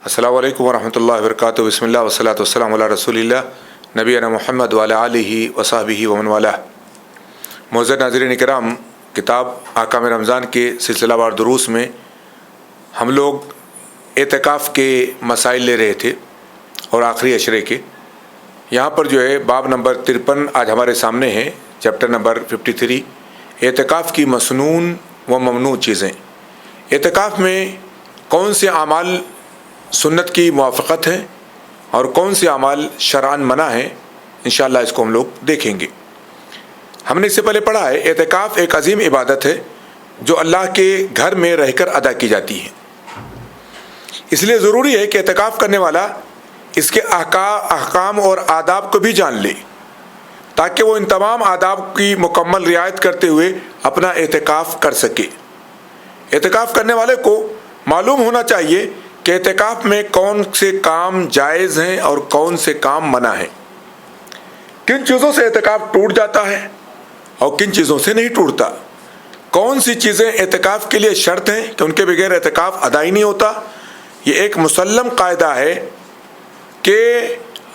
السلام علیکم ورحمۃ اللہ وبرکاتہ۔ بسم اللہ والصلاۃ والسلام علی رسول اللہ نبینا محمد وعلی آلہ وصحبہ ومن والہ۔ معزز ناظرین کرام، کتاب احکام رمضان کے سلسلہ وار دروس میں ہم لوگ اعتکاف کے مسائل لے رہے تھے اور آخری عشرے کے یہاں پر جو ہے باب نمبر 53 آج ہمارے سامنے ہے، چیپٹر نمبر 53، اعتکاف کی مسنون و ممنوع چیزیں۔ اعتکاف میں کون سے اعمال سنت کی موافقت ہیں اور کون سے اعمال شرعاً منع ہیں، انشاءاللہ اس کو ہم لوگ دیکھیں گے۔ ہم نے اس سے پہلے پڑھا ہے اعتکاف ایک عظیم عبادت ہے جو اللہ کے گھر میں رہ کر ادا کی جاتی ہے، اس لیے ضروری ہے کہ اعتکاف کرنے والا اس کے احکام اور آداب کو بھی جان لے تاکہ وہ ان تمام آداب کی مکمل رعایت کرتے ہوئے اپنا اعتکاف کر سکے۔ اعتکاف کرنے والے کو معلوم ہونا چاہیے کہ اعتکاف میں کون سے کام جائز ہیں اور کون سے کام منع ہیں، کن چیزوں سے اعتکاف ٹوٹ جاتا ہے اور کن چیزوں سے نہیں ٹوٹتا، کون سی چیزیں اعتکاف کے لیے شرط ہیں کہ ان کے بغیر اعتکاف ادا ہی نہیں ہوتا۔ یہ ایک مسلم قاعدہ ہے کہ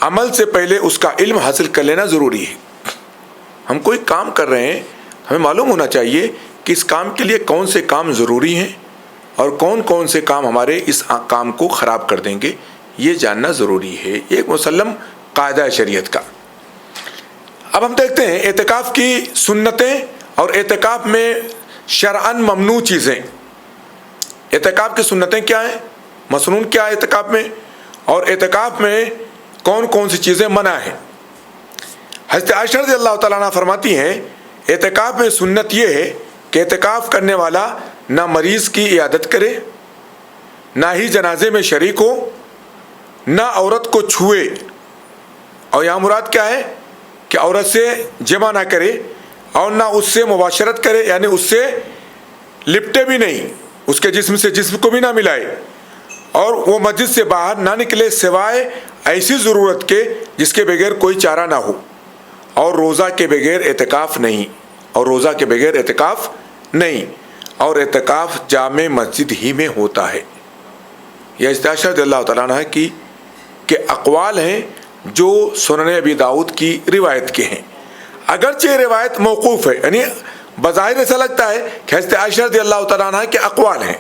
عمل سے پہلے اس کا علم حاصل کر لینا ضروری ہے۔ ہم کوئی کام کر رہے ہیں، ہمیں معلوم ہونا چاہیے کہ اس کام کے لیے کون سے کام ضروری ہیں اور کون کون سے کام ہمارے اس کام کو خراب کر دیں گے، یہ جاننا ضروری ہے۔ یہ ایک مسلم قاعدہ ہے شریعت کا۔ اب ہم دیکھتے ہیں اعتکاف کی سنتیں اور اعتکاف میں شرعاً ممنوع چیزیں۔ اعتکاف کی سنتیں کیا ہیں، مسنون کیا ہے اعتکاف میں، اور اعتکاف میں کون کون سی چیزیں منع ہیں۔ حضرت عائشہ رضی اللہ تعالیٰ عنہ فرماتی ہیں اعتکاف میں سنت یہ ہے کہ اعتکاف کرنے والا نہ مریض کی عیادت کرے، نہ ہی جنازے میں شریک ہو، نہ عورت کو چھوئے، اور یہاں مراد کیا ہے کہ عورت سے جمع نہ کرے اور نہ اس سے مباشرت کرے، یعنی اس سے لپٹے بھی نہیں، اس کے جسم سے جسم کو بھی نہ ملائے، اور وہ مسجد سے باہر نہ نکلے سوائے ایسی ضرورت کے جس کے بغیر کوئی چارہ نہ ہو، اور روزہ کے بغیر اعتکاف نہیں، اور روزہ کے بغیر اعتکاف نہیں، اور اعتکاف جامع مسجد ہی میں ہوتا ہے۔ یہ حضرت عائشہ رضی اللہ تعالیٰ عنہ کی کے اقوال ہیں جو سنن ابی داؤد کی روایت کے ہیں۔ اگرچہ روایت موقوف ہے، یعنی بظاہر ایسا لگتا ہے کہ حضرت عائشہ رضی اللہ تعالیٰ عنہ کے اقوال ہیں،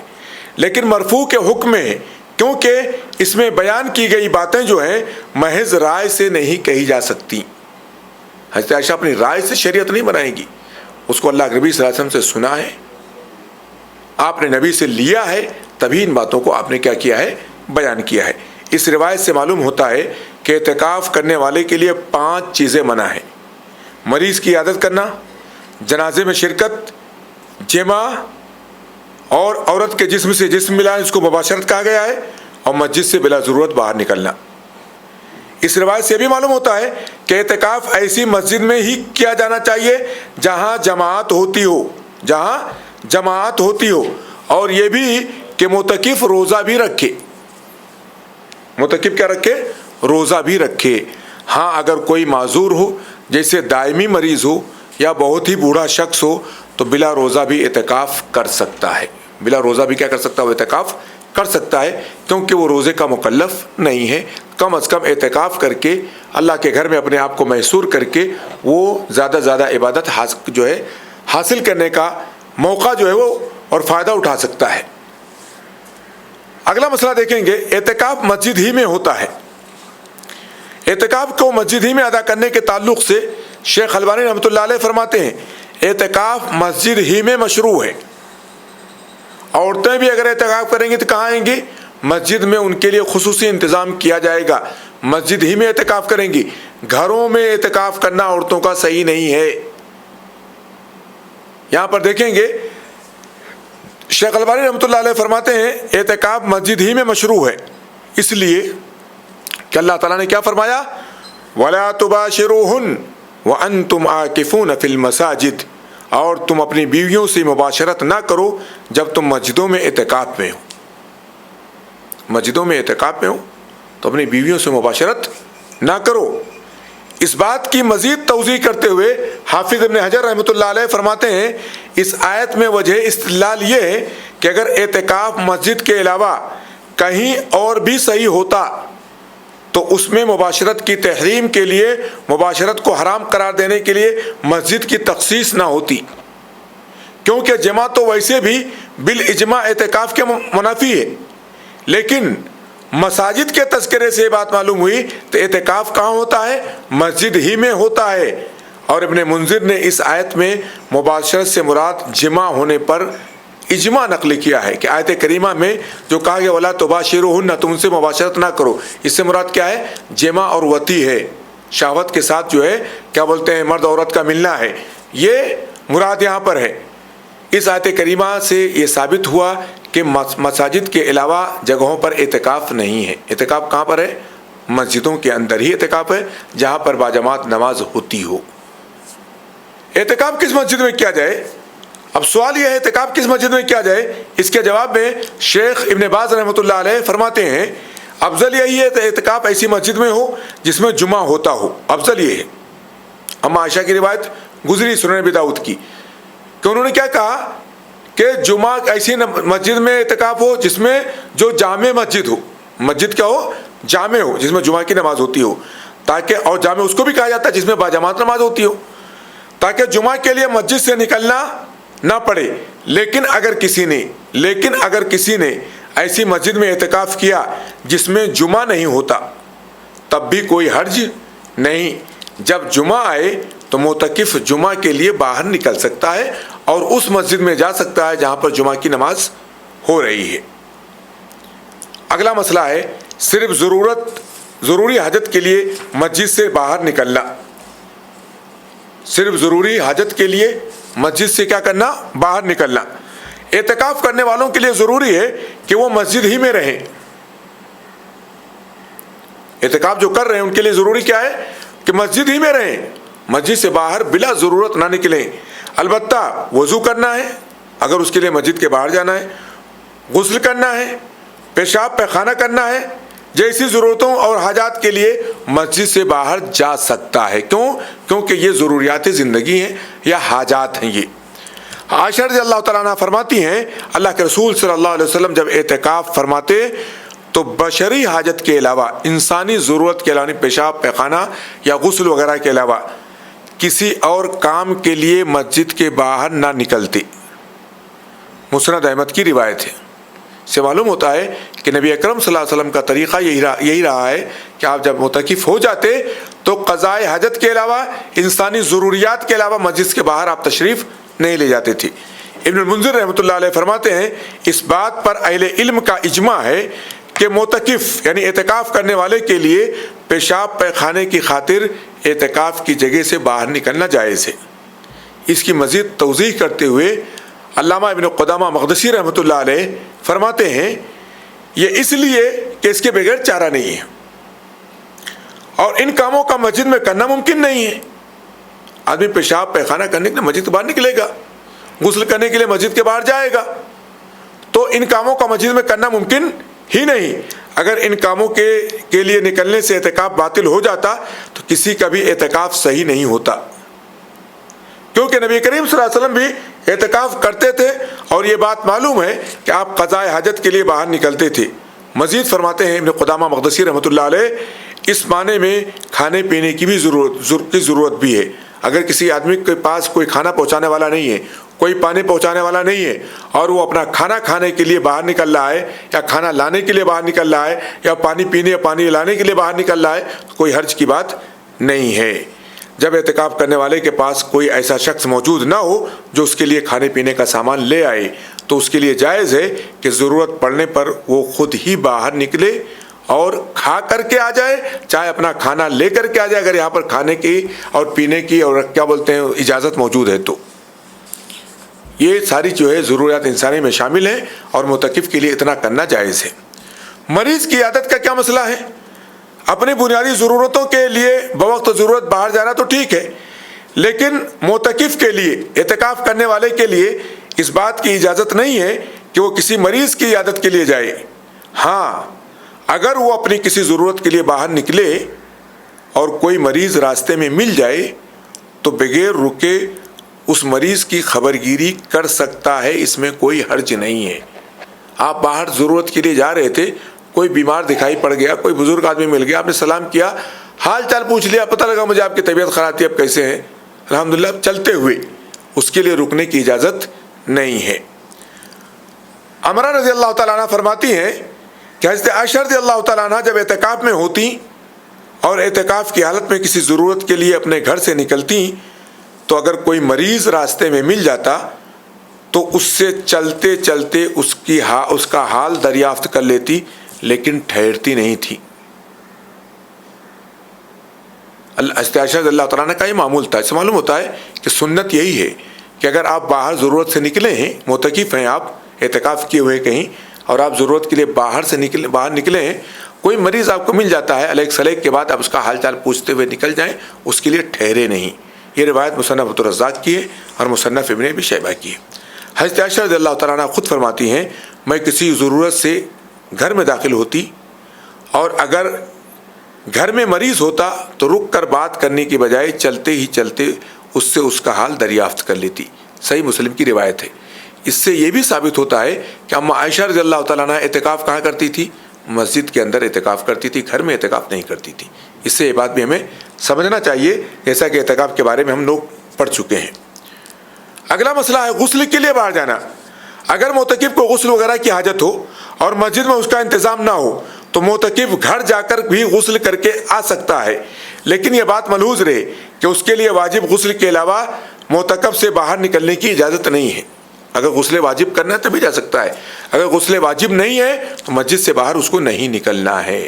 لیکن مرفوع کے حکم میں ہے، کیونکہ اس میں بیان کی گئی باتیں جو ہیں محض رائے سے نہیں کہی جا سکتی۔ حضرت عائشہ اپنی رائے سے شریعت نہیں بنائے گی، اس کو اللہ کے نبی صلی اللہ علیہ وسلم سے سنا ہے، آپ نے نبی سے لیا ہے، تبھی ان باتوں کو آپ نے کیا کیا ہے، بیان کیا ہے۔ اس روایت سے معلوم ہوتا ہے کہ اعتکاف کرنے والے کے لیے 5 چیزیں منع ہیں: مریض کی عیادت کرنا، جنازے میں شرکت، جمع، اور عورت کے جسم سے جسم ملانا، اس کو مباشرت کہا گیا ہے، اور مسجد سے بلا ضرورت باہر نکلنا۔ اس روایت سے بھی معلوم ہوتا ہے کہ اعتکاف ایسی مسجد میں ہی کیا جانا چاہیے جہاں جماعت ہوتی ہو، اور یہ بھی کہ معتکف روزہ بھی رکھے۔ معتکف کیا رکھے؟ روزہ بھی رکھے۔ ہاں، اگر کوئی معذور ہو، جیسے دائمی مریض ہو یا بہت ہی بوڑھا شخص ہو، تو بلا روزہ بھی اعتکاف کر سکتا ہے، بلا روزہ بھی کیا کر سکتا ہے، وہ اعتکاف کر سکتا ہے، کیونکہ وہ روزے کا مکلف نہیں ہے۔ کم از کم اعتکاف کر کے اللہ کے گھر میں اپنے آپ کو محصور کر کے وہ زیادہ زیادہ عبادت حاصل کرنے کا موقع جو ہے وہ اور فائدہ اٹھا سکتا ہے۔ اگلا مسئلہ دیکھیں گے، اعتکاف مسجد ہی میں ہوتا ہے۔ اعتکاف کو مسجد ہی میں ادا کرنے کے تعلق سے شیخ البانی رحمۃ اللہ علیہ فرماتے ہیں اعتکاف مسجد ہی میں مشروع ہے۔ عورتیں بھی اگر اعتکاف کریں گی تو کہاں آئیں گی؟ مسجد میں ان کے لیے خصوصی انتظام کیا جائے گا، مسجد ہی میں اعتکاف کریں گی۔ گھروں میں اعتکاف کرنا عورتوں کا صحیح نہیں ہے۔ یہاں پر دیکھیں گے شیخ البانی رحمۃ اللہ علیہ فرماتے ہیں اعتکاف مسجد ہی میں مشروع ہے، اس لیے کہ اللہ تعالیٰ نے کیا فرمایا، وَلَا تُبَاشِرُوهُنَّ وَأَنْتُمْ عَاكِفُونَ فِي الْمَسَاجِدِ، اور تم اپنی بیویوں سے مباشرت نہ کرو جب تم مسجدوں میں اعتکاف میں ہو۔ مسجدوں میں اعتکاف میں ہو تو اپنی بیویوں سے مباشرت نہ کرو۔ اس بات کی مزید توضیح کرتے ہوئے حافظ ابن حجر رحمۃ اللہ علیہ فرماتے ہیں اس آیت میں وجہ استدلال یہ ہے کہ اگر اعتکاف مسجد کے علاوہ کہیں اور بھی صحیح ہوتا تو اس میں مباشرت کی تحریم کے لیے، مباشرت کو حرام قرار دینے کے لیے مسجد کی تخصیص نہ ہوتی، کیونکہ جمع تو ویسے بھی بالاجماع اعتکاف کے منافی ہے۔ لیکن مساجد کے تذکرے سے یہ بات معلوم ہوئی تو اعتکاف کہاں ہوتا ہے؟ مسجد ہی میں ہوتا ہے۔ اور ابن منذر نے اس آیت میں مباشرت سے مراد جمع ہونے پر اجماع نقل کیا ہے کہ آیت کریمہ میں جو کہا گیا وَلَا تُبَاشِرُوهُنَّ، تم ان سے مباشرت نہ کرو، اس سے مراد کیا ہے؟ جمع اور وطی ہے، شہوت کے ساتھ جو ہے کیا بولتے ہیں مرد عورت کا ملنا ہے، یہ مراد یہاں پر ہے۔ اس آیت کریمہ سے یہ ثابت ہوا کہ مساجد کے علاوہ جگہوں پر اعتکاف نہیں ہے۔ اعتکاف کہاں پر ہے؟ مسجدوں کے اندر ہی اعتکاف ہے، جہاں پر باجماعت نماز ہوتی ہو۔ اعتکاف کس مسجد میں کیا جائے؟ اب سوال یہ ہے اعتکاف کس مسجد میں کیا جائے؟ اس کے جواب میں شیخ ابن باز رحمۃ اللہ علیہ فرماتے ہیں افضل یہی ہے اعتکاف ایسی مسجد میں ہو جس میں جمعہ ہوتا ہو، افضل یہ ہے۔ اما عائشہ کی روایت گزری سنن ابی داؤد کی کہ انہوں نے کیا کہا کہ جمعہ ایسی مسجد میں اعتکاف ہو جس میں جو جامع مسجد ہو، مسجد کیا ہو؟ جامع ہو، جس میں جمعہ کی نماز ہوتی ہو، تاکہ اور جامع اس کو بھی کہا جاتا ہے جس میں باجماعت نماز ہوتی ہو، تاکہ جمعہ کے لیے مسجد سے نکلنا نہ پڑے۔ لیکن اگر کسی نے ایسی مسجد میں اعتکاف کیا جس میں جمعہ نہیں ہوتا تب بھی کوئی حرج نہیں۔ جب جمعہ آئے تو معتکف جمعہ کے لیے باہر نکل سکتا ہے اور اس مسجد میں جا سکتا ہے جہاں پر جمعہ کی نماز ہو رہی ہے۔ اگلا مسئلہ ہے صرف ضروری حاجت کے لیے مسجد سے باہر نکلنا۔ صرف ضروری حاجت کے لیے مسجد سے کیا کرنا؟ باہر نکلنا۔ اعتکاف کرنے والوں کے لیے ضروری ہے کہ وہ مسجد ہی میں رہیں۔ اعتکاف جو کر رہے ہیں ان کے لیے ضروری کیا ہے؟ کہ مسجد ہی میں رہیں، مسجد سے باہر بلا ضرورت نہ نکلیں۔ البتہ وضو کرنا ہے اگر اس کے لیے مسجد کے باہر جانا ہے، غسل کرنا ہے، پیشاب پیخانہ کرنا ہے، جیسی ضرورتوں اور حاجات کے لیے مسجد سے باہر جا سکتا ہے۔ کیونکہ یہ ضروریات زندگی ہیں یا حاجات ہیں۔ یہ عائشہ رضی اللہ تعالیٰ عنہ فرماتی ہیں اللہ کے رسول صلی اللہ علیہ وسلم جب اعتکاف فرماتے تو بشری حاجت کے علاوہ، انسانی ضرورت کے علاوہ، پیشاب پیخانہ یا غسل وغیرہ کے علاوہ کسی اور کام کے لیے مسجد کے باہر نہ نکلتے۔ مسند احمد کی روایت ہے، سے معلوم ہوتا ہے کہ نبی اکرم صلی اللہ علیہ وسلم کا طریقہ یہی رہا ہے کہ آپ جب معتکف ہو جاتے تو قضاء حاجت کے علاوہ، انسانی ضروریات کے علاوہ مسجد کے باہر آپ تشریف نہیں لے جاتے تھے۔ ابن المنذر رحمۃ اللہ علیہ فرماتے ہیں اس بات پر اہل علم کا اجماع ہے کہ معتکف یعنی اعتکاف کرنے والے کے لیے پیشاب پیخانے کی خاطر اعتکاف کی جگہ سے باہر نکلنا جائز ہے۔ اس کی مزید توضیح کرتے ہوئے علامہ ابن قدامہ مقدسی رحمۃ اللہ علیہ فرماتے ہیں یہ اس لیے کہ اس کے بغیر چارہ نہیں ہے اور ان کاموں کا مسجد میں کرنا ممکن نہیں ہے۔ آدمی پیشاب پیخانہ کرنے کے لیے مسجد کے باہر نکلے گا، غسل کرنے کے لیے مسجد کے باہر جائے گا، تو ان کاموں کا مسجد میں کرنا ممکن ہی نہیں۔ اگر ان کاموں کے لیے نکلنے سے اعتکاف باطل ہو جاتا تو کسی کا بھی اعتکاف صحیح نہیں ہوتا، کیونکہ نبی کریم صلی اللہ علیہ وسلم بھی اعتکاف کرتے تھے اور یہ بات معلوم ہے کہ آپ قضاء حاجت کے لیے باہر نکلتے تھے۔ مزید فرماتے ہیں ابن قدامہ مقدسی رحمۃ اللہ علیہ اس معنی میں کھانے پینے کی بھی ضرورت بھی ہے۔ اگر کسی آدمی کے پاس کوئی کھانا پہنچانے والا نہیں ہے، کوئی پانی پہنچانے والا نہیں ہے اور وہ اپنا کھانا کھانے کے لیے باہر نکل رہا ہے یا کھانا لانے کے لیے باہر نکل رہا ہے یا پانی پینے یا پانی لانے کے لیے باہر نکل رہا ہے تو کوئی حرج کی بات نہیں ہے۔ جب اعتکاف کرنے والے کے پاس کوئی ایسا شخص موجود نہ ہو جو اس کے لیے کھانے پینے کا سامان لے آئے تو اس کے لیے جائز ہے کہ ضرورت پڑنے پر وہ خود ہی باہر نکلے اور کھا کر کے آ جائے، چاہے اپنا کھانا لے کر کے آ جائے اگر یہاں پر کھانے کی اور پینے کی اور کیا بولتے ہیں اجازت موجود ہے تو۔ یہ ساری جو ہے ضروریات انسانی میں شامل ہیں اور معتکف کے لیے اتنا کرنا جائز ہے۔ مریض کی عادت کا کیا مسئلہ ہے؟ اپنی بنیادی ضرورتوں کے لیے بوقت ضرورت باہر جانا تو ٹھیک ہے، لیکن معتکف کے لیے، اعتکاف کرنے والے کے لیے اس بات کی اجازت نہیں ہے کہ وہ کسی مریض کی عادت کے لیے جائے۔ ہاں اگر وہ اپنی کسی ضرورت کے لیے باہر نکلے اور کوئی مریض راستے میں مل جائے تو بغیر رکے اس مریض کی خبرگیری کر سکتا ہے، اس میں کوئی حرج نہیں ہے۔ آپ باہر ضرورت کے لیے جا رہے تھے، کوئی بیمار دکھائی پڑ گیا, کوئی بزرگ آدمی مل گیا, آپ نے سلام کیا, حال چال پوچھ لیا, پتہ لگا مجھے آپ کی طبیعت خراب تھی, اب کیسے ہیں, الحمدللہ, چلتے ہوئے, اس کے لیے رکنے کی اجازت نہیں ہے. عمرہ رضی اللہ تعالیٰ عنہ فرماتی ہیں کہ حضرت عائشہ رضی اللہ تعالیٰ عنہ جب اعتکاف میں ہوتی اور اعتکاف کی حالت میں کسی ضرورت کے لیے اپنے گھر سے نکلتی تو اگر کوئی مریض راستے میں مل جاتا تو اس سے چلتے چلتے اس کا حال دریافت کر لیتی, لیکن ٹھہرتی نہیں تھی. حضرت عائشہ رضی اللہ تعالیٰ عنہ کا یہ معمول تھا. اس سے معلوم ہوتا ہے کہ سنت یہی ہے کہ اگر آپ باہر ضرورت سے نکلے ہیں, معتکف ہیں آپ, اعتکاف کیے ہوئے کہیں, اور آپ ضرورت کے لیے باہر نکلے ہیں, کوئی مریض آپ کو مل جاتا ہے, علیک سلیک کے بعد آپ اس کا حال چال پوچھتے ہوئے نکل جائیں, اس کے لیے ٹھہرے نہیں. یہ روایت مصنف عبدالرزاق کی ہے اور مصنف ابن ابی شیبہ کی ہے. حضرت عائشہ رضی اللہ تعالیٰ عنہ خود فرماتی ہیں میں کسی ضرورت سے گھر میں داخل ہوتی اور اگر گھر میں مریض ہوتا تو رک کر بات کرنے کی بجائے چلتے ہی چلتے اس سے اس کا حال دریافت کر لیتی. صحیح مسلم کی روایت ہے. اس سے یہ بھی ثابت ہوتا ہے کہ اما عائشہ رضی اللہ تعالیٰ عنہ اعتکاف کہاں کرتی تھی؟ مسجد کے اندر اعتکاف کرتی تھی, گھر میں اعتکاف نہیں کرتی تھی. اس سے یہ بات بھی ہمیں سمجھنا چاہیے, جیسا کہ اعتکاف کے بارے میں ہم لوگ پڑھ چکے ہیں. اگلا مسئلہ ہے غسل کے لیے باہر جانا. اگر معتکف کو غسل وغیرہ کی حاجت ہو اور مسجد میں اس کا انتظام نہ ہو تو معتکف گھر جا کر بھی غسل کر کے آ سکتا ہے, لیکن یہ بات ملحوظ رہے کہ اس کے لیے واجب غسل کے علاوہ معتکف سے باہر نکلنے کی اجازت نہیں ہے. اگر غسل واجب کرنا ہے تو بھی جا سکتا ہے, اگر غسل واجب نہیں ہے تو مسجد سے باہر اس کو نہیں نکلنا ہے.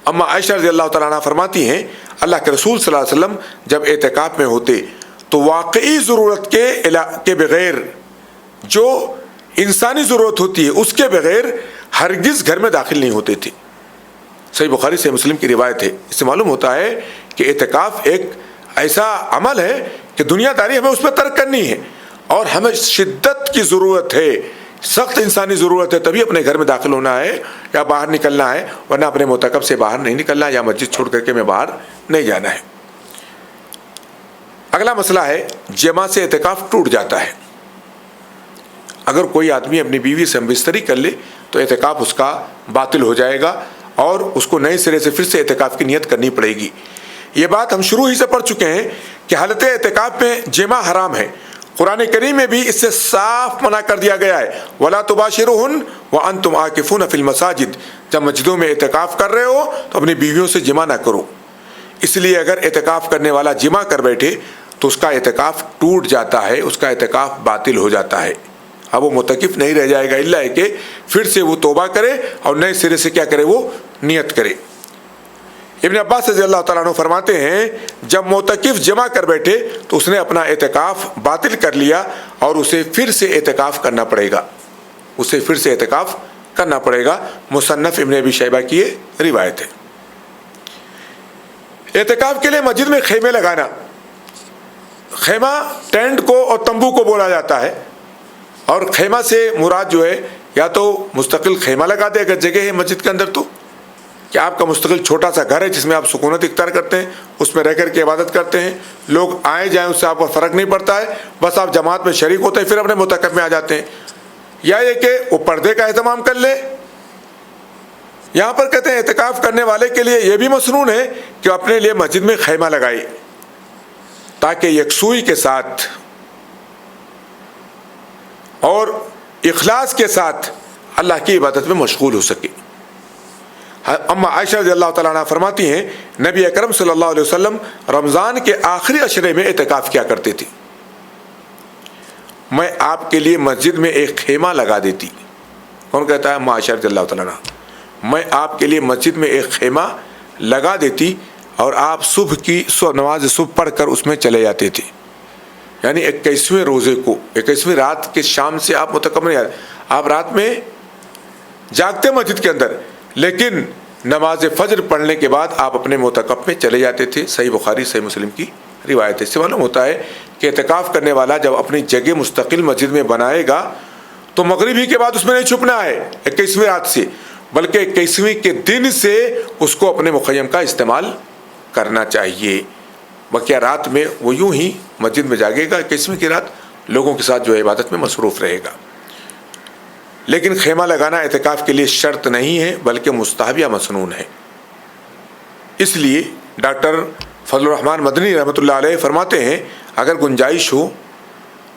اما عائشہ رضی اللہ تعالیٰ عنہ فرماتی ہیں اللہ کے رسول صلی اللہ علیہ وسلم جب اعتکاف میں ہوتے تو واقعی ضرورت کے بغیر, جو انسانی ضرورت ہوتی ہے اس کے بغیر ہرگز گھر میں داخل نہیں ہوتے تھے. صحیح بخاری سے مسلم کی روایت ہے. اس سے معلوم ہوتا ہے کہ اعتکاف ایک ایسا عمل ہے کہ دنیا داری ہمیں اس پہ ترک کرنی ہے, اور ہمیں شدت کی ضرورت ہے, سخت انسانی ضرورت ہے, تبھی اپنے گھر میں داخل ہونا ہے یا باہر نکلنا ہے, ورنہ اپنے معتکف سے باہر نہیں نکلنا یا مسجد چھوڑ کر کے میں باہر نہیں جانا ہے. اگلا مسئلہ ہے جماع سے اعتکاف ٹوٹ جاتا ہے. اگر کوئی آدمی اپنی بیوی سے ہمبستری کر لے تو اعتکاف اس کا باطل ہو جائے گا اور اس کو نئے سرے سے پھر سے اعتکاف کی نیت کرنی پڑے گی. یہ بات ہم شروع ہی سے پڑھ چکے ہیں کہ حالت اعتکاف میں جماع حرام ہے. قرآن کریم میں بھی اس سے صاف منع کر دیا گیا ہے وَلَا تُبَاشِرُوهُنَّ وَأَنْتُمْ عَاكِفُونَ فِي الْمَسَاجِدِ. جب مسجدوں میں اعتکاف کر رہے ہو تو اپنی بیویوں سے جماع نہ کرو. اس لیے اگر اعتکاف کرنے والا جماع کر بیٹھے تو اس کا اعتکاف ٹوٹ جاتا ہے, اس کا اعتکاف باطل ہو جاتا ہے. اب وہ معتکف نہیں رہ جائے گا الا ہے کہ پھر سے وہ توبہ کرے اور نئے سرے سے کیا کرے, وہ نیت کرے. ابن عباس رضی اللہ تعالیٰ عنہ فرماتے ہیں جب معتکف جمع کر بیٹھے تو اس نے اپنا اعتکاف باطل کر لیا اور اسے پھر سے اعتکاف کرنا پڑے گا, اسے پھر سے اعتکاف کرنا پڑے گا. مصنف ابن ابی شیبہ کی یہ روایت ہے. اعتکاف کے لیے مسجد میں خیمے لگانا. خیمہ ٹینٹ کو اور تمبو کو بولا جاتا ہے, اور خیمہ سے مراد جو ہے یا تو مستقل خیمہ لگا دے اگر جگہ ہے مسجد کے اندر تو, کہ آپ کا مستقل چھوٹا سا گھر ہے جس میں آپ سکونت اختیار کرتے ہیں, اس میں رہ کر کے عبادت کرتے ہیں, لوگ آئیں جائیں اس سے آپ کو فرق نہیں پڑتا ہے, بس آپ جماعت میں شریک ہوتے ہیں پھر اپنے معتکف میں آ جاتے ہیں. یا یہ کہ وہ پردے کا اہتمام کر لے. یہاں پر کہتے ہیں اعتکاف کرنے والے کے لیے یہ بھی مسنون ہے کہ اپنے لیے مسجد میں خیمہ لگائے تاکہ یکسوئی کے ساتھ اور اخلاص کے ساتھ اللہ کی عبادت میں مشغول ہو سکے. اما عائشہ رضی اللہ تعالیٰ عنہ فرماتی ہیں نبی اکرم صلی اللہ علیہ وسلم رمضان کے آخری عشرے میں اعتکاف کیا کرتے تھے. میں آپ کے لیے مسجد میں ایک خیمہ لگا دیتی. کون کہتا ہے؟ اما عائشہ رضی اللہ تعالیٰ عنہ. میں آپ کے لیے مسجد میں ایک خیمہ لگا دیتی اور آپ صبح کی نماز صبح پڑھ کر اس میں چلے جاتے تھے. یعنی 21ویں روزے کو 21ویں رات کے شام سے آپ متکم نہیں آتے, آپ رات میں جاگتے مسجد کے اندر, لیکن نماز فجر پڑھنے کے بعد آپ اپنے معتکف میں چلے جاتے تھے. صحیح بخاری صحیح مسلم کی روایت ہے. اس سے معلوم ہوتا ہے کہ اعتکاف کرنے والا جب اپنی جگہ مستقل مسجد میں بنائے گا تو مغرب ہی کے بعد اس میں نہیں چھپنا ہے 21ویں رات سے, بلکہ 21ویں کے دن سے اس کو اپنے مخیم کا استعمال کرنا چاہیے. بقیہ رات میں وہ یوں ہی مسجد میں جاگے گا, 21ویں کی رات لوگوں کے ساتھ جو ہے عبادت میں مصروف رہے گا. لیکن خیمہ لگانا اعتکاف کے لیے شرط نہیں ہے بلکہ مستحب یا مسنون ہے۔ اس لیے ڈاکٹر فضل الرحمان مدنی رحمۃ اللہ علیہ فرماتے ہیں اگر گنجائش ہو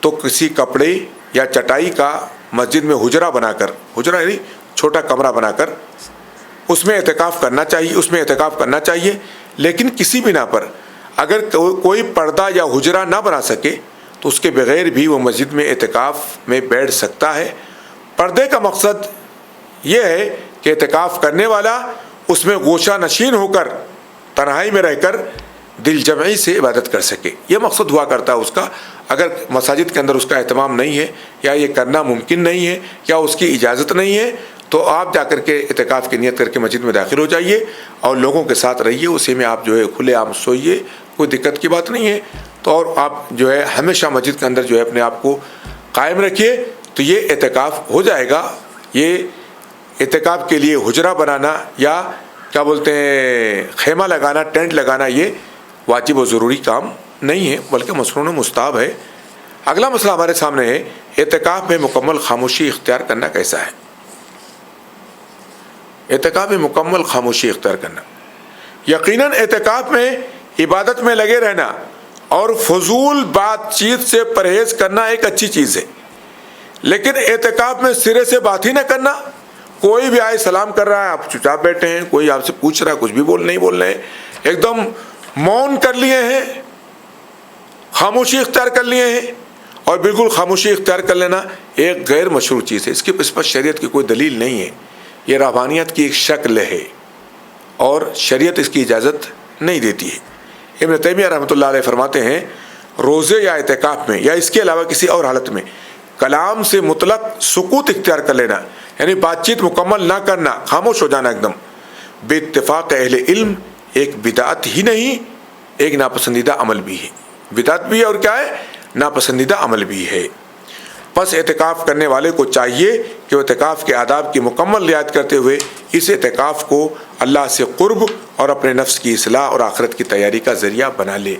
تو کسی کپڑے یا چٹائی کا مسجد میں حجرہ بنا کر، حجرہ یعنی چھوٹا کمرہ بنا کر اس میں اعتکاف کرنا چاہیے، لیکن کسی بنا پر اگر کوئی پردہ یا حجرہ نہ بنا سکے تو اس کے بغیر بھی وہ مسجد میں اعتکاف میں بیٹھ سکتا ہے۔ پردے کا مقصد یہ ہے کہ اعتکاف کرنے والا اس میں گوشہ نشین ہو کر تنہائی میں رہ کر دل جمعی سے عبادت کر سکے، یہ مقصد ہوا کرتا ہے اس کا۔ اگر مساجد کے اندر اس کا اہتمام نہیں ہے یا یہ کرنا ممکن نہیں ہے یا اس کی اجازت نہیں ہے تو آپ جا کر کے اعتکاف کی نیت کر کے مسجد میں داخل ہو جائیے اور لوگوں کے ساتھ رہیے، اسی میں آپ جو ہے کھلے عام سوئیے، کوئی دقت کی بات نہیں ہے۔ تو اور آپ جو ہے ہمیشہ مسجد کے اندر جو ہے اپنے آپ کو قائم رکھیے تو یہ اعتکاف ہو جائے گا۔ یہ اعتکاف کے لیے حجرہ بنانا یا کیا بولتے ہیں خیمہ لگانا، ٹینٹ لگانا یہ واجب و ضروری کام نہیں ہے بلکہ مسنون و مستحب ہے۔ اگلا مسئلہ ہمارے سامنے ہے اعتکاف میں مکمل خاموشی اختیار کرنا کیسا ہے؟ اعتکاف میں مکمل خاموشی اختیار کرنا، یقیناً اعتکاف میں عبادت میں لگے رہنا اور فضول بات چیت سے پرہیز کرنا ایک اچھی چیز ہے، لیکن اعتکاف میں سرے سے بات ہی نہ کرنا، کوئی بھی آئے سلام کر رہا ہے آپ چپ چاپ بیٹھے ہیں، کوئی آپ سے پوچھ رہا ہے کچھ بھی نہیں بول رہے ہیں، ایک دم مون کر لیے ہیں، خاموشی اختیار کر لیے ہیں، اور بالکل خاموشی اختیار کر لینا ایک غیر مشروع چیز ہے، اس پر شریعت کی کوئی دلیل نہیں ہے، یہ روحانیت کی ایک شکل ہے اور شریعت اس کی اجازت نہیں دیتی ہے۔ ابن تیمیہ رحمۃ اللہ علیہ فرماتے ہیں روزے یا اعتکاف میں یا اس کے علاوہ کسی اور حالت میں کلام سے مطلق سکوت اختیار کر لینا، یعنی بات چیت مکمل نہ کرنا، خاموش ہو جانا ایک دم، بے اتفاق اہل علم ایک بدعت ہی نہیں ایک ناپسندیدہ عمل بھی ہے، بدعت بھی ہے اور کیا ہے ناپسندیدہ عمل بھی ہے۔ پس اعتکاف کرنے والے کو چاہیے کہ وہ اعتکاف کے آداب کی مکمل رعایت کرتے ہوئے اس اعتکاف کو اللہ سے قرب اور اپنے نفس کی اصلاح اور آخرت کی تیاری کا ذریعہ بنا لے۔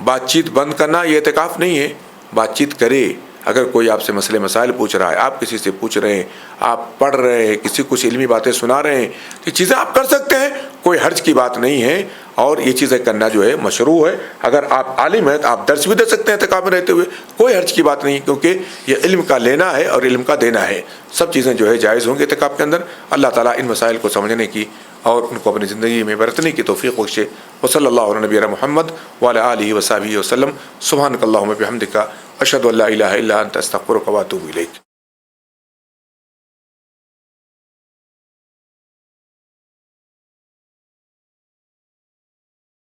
بات چیت بند کرنا یہ اعتکاف نہیں ہے، بات چیت کرے، اگر کوئی آپ سے مسئلے مسائل پوچھ رہا ہے، آپ کسی سے پوچھ رہے ہیں، آپ پڑھ رہے ہیں، کسی کچھ علمی باتیں سنا رہے ہیں، یہ چیزیں آپ کر سکتے ہیں، کوئی حرج کی بات نہیں ہے، اور یہ چیزیں کرنا جو ہے مشروع ہے۔ اگر آپ عالم ہیں تو آپ درس بھی دے سکتے ہیں اعتکاف میں رہتے ہوئے، کوئی حرج کی بات نہیں، کیونکہ یہ علم کا لینا ہے اور علم کا دینا ہے، سب چیزیں جو ہے جائز ہوں گے اعتکاف کے اندر۔ اللہ تعالیٰ ان مسائل کو سمجھنے کی اور ان کو اپنی زندگی میں برتنے کی توفیق بخشے۔ وصلی اللہ علیہ نبینا محمد وعلی آلہ وصحبہ وسلم۔ سبحانک اللہم وبحمدک، اشہد ان لا الہ الا انت، استغفرک واتوب الیک۔